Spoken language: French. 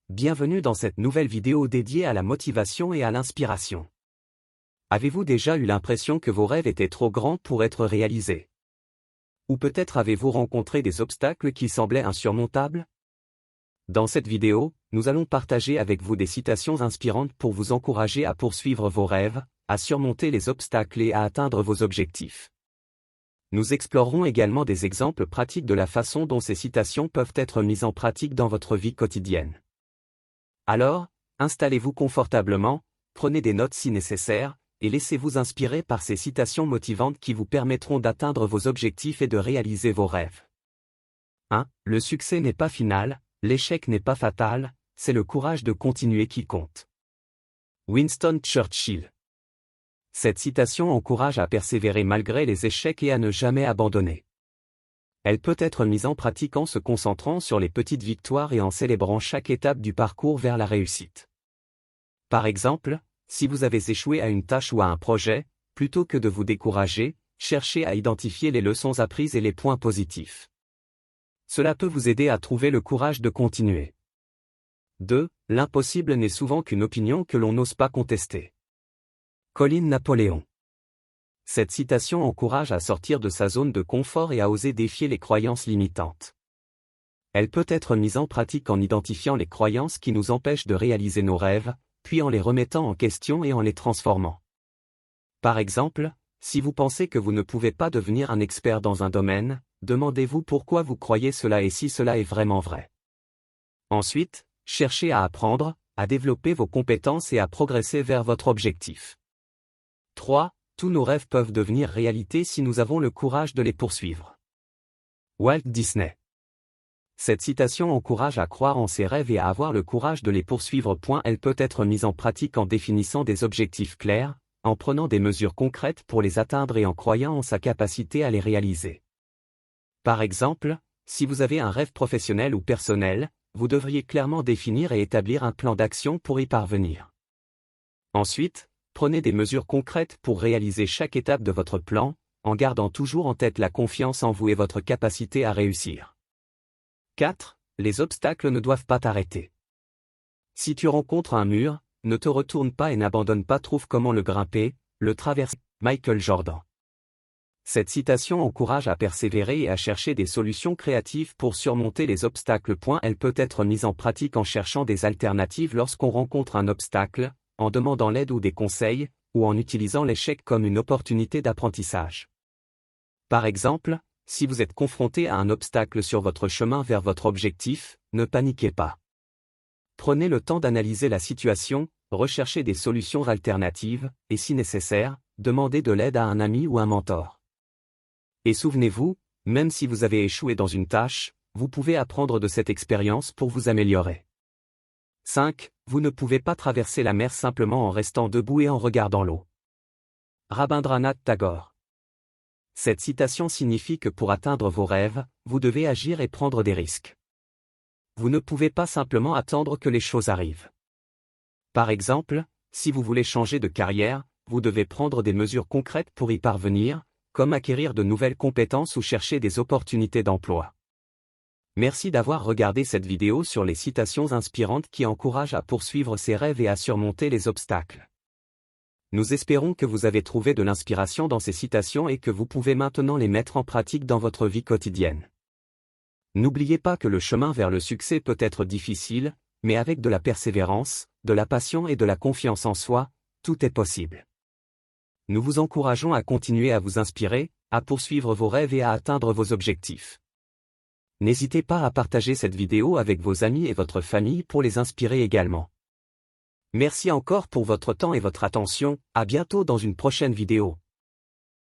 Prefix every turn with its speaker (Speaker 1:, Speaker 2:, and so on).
Speaker 1: bienvenue dans cette nouvelle vidéo dédiée à la motivation et à l'inspiration. Avez-vous déjà eu l'impression que vos rêves étaient trop grands pour être réalisés? Ou peut-être avez-vous rencontré des obstacles qui semblaient insurmontables? Dans cette vidéo, nous allons partager avec vous des citations inspirantes pour vous encourager à poursuivre vos rêves, à surmonter les obstacles et à atteindre vos objectifs. Nous explorerons également des exemples pratiques de la façon dont ces citations peuvent être mises en pratique dans votre vie quotidienne. Alors, installez-vous confortablement, prenez des notes si nécessaire, et laissez-vous inspirer par ces citations motivantes qui vous permettront d'atteindre vos objectifs et de réaliser vos rêves. 1. Le succès n'est pas final, l'échec n'est pas fatal, c'est le courage de continuer qui compte. Winston Churchill. Cette citation encourage à persévérer malgré les échecs et à ne jamais abandonner. Elle peut être mise en pratique en se concentrant sur les petites victoires et en célébrant chaque étape du parcours vers la réussite. Par exemple, si vous avez échoué à une tâche ou à un projet, plutôt que de vous décourager, cherchez à identifier les leçons apprises et les points positifs. Cela peut vous aider à trouver le courage de continuer. 2. L'impossible n'est souvent qu'une opinion que l'on n'ose pas contester. Colin Napoléon. Cette citation encourage à sortir de sa zone de confort et à oser défier les croyances limitantes. Elle peut être mise en pratique en identifiant les croyances qui nous empêchent de réaliser nos rêves, puis en les remettant en question et en les transformant. Par exemple, si vous pensez que vous ne pouvez pas devenir un expert dans un domaine, demandez-vous pourquoi vous croyez cela et si cela est vraiment vrai. Ensuite, cherchez à apprendre, à développer vos compétences et à progresser vers votre objectif. 3. Tous nos rêves peuvent devenir réalité si nous avons le courage de les poursuivre. Walt Disney. Cette citation encourage à croire en ses rêves et à avoir le courage de les poursuivre. Elle peut être mise en pratique en définissant des objectifs clairs, en prenant des mesures concrètes pour les atteindre et en croyant en sa capacité à les réaliser. Par exemple, si vous avez un rêve professionnel ou personnel, vous devriez clairement définir et établir un plan d'action pour y parvenir. Ensuite, prenez des mesures concrètes pour réaliser chaque étape de votre plan, en gardant toujours en tête la confiance en vous et votre capacité à réussir. 4. Les obstacles ne doivent pas t'arrêter. Si tu rencontres un mur, ne te retourne pas et n'abandonne pas, trouve comment le grimper, le traverser. Michael Jordan. Cette citation encourage à persévérer et à chercher des solutions créatives pour surmonter les obstacles. Elle peut être mise en pratique en cherchant des alternatives lorsqu'on rencontre un obstacle, en demandant l'aide ou des conseils, ou en utilisant l'échec comme une opportunité d'apprentissage. Par exemple, si vous êtes confronté à un obstacle sur votre chemin vers votre objectif, ne paniquez pas. Prenez le temps d'analyser la situation, recherchez des solutions alternatives, et si nécessaire, demandez de l'aide à un ami ou un mentor. Et souvenez-vous, même si vous avez échoué dans une tâche, vous pouvez apprendre de cette expérience pour vous améliorer. 5. Vous ne pouvez pas traverser la mer simplement en restant debout et en regardant l'eau. Rabindranath Tagore. Cette citation signifie que pour atteindre vos rêves, vous devez agir et prendre des risques. Vous ne pouvez pas simplement attendre que les choses arrivent. Par exemple, si vous voulez changer de carrière, vous devez prendre des mesures concrètes pour y parvenir, comme acquérir de nouvelles compétences ou chercher des opportunités d'emploi. Merci d'avoir regardé cette vidéo sur les citations inspirantes qui encouragent à poursuivre ses rêves et à surmonter les obstacles. Nous espérons que vous avez trouvé de l'inspiration dans ces citations et que vous pouvez maintenant les mettre en pratique dans votre vie quotidienne. N'oubliez pas que le chemin vers le succès peut être difficile, mais avec de la persévérance, de la passion et de la confiance en soi, tout est possible. Nous vous encourageons à continuer à vous inspirer, à poursuivre vos rêves et à atteindre vos objectifs. N'hésitez pas à partager cette vidéo avec vos amis et votre famille pour les inspirer également. Merci encore pour votre temps et votre attention, à bientôt dans une prochaine vidéo.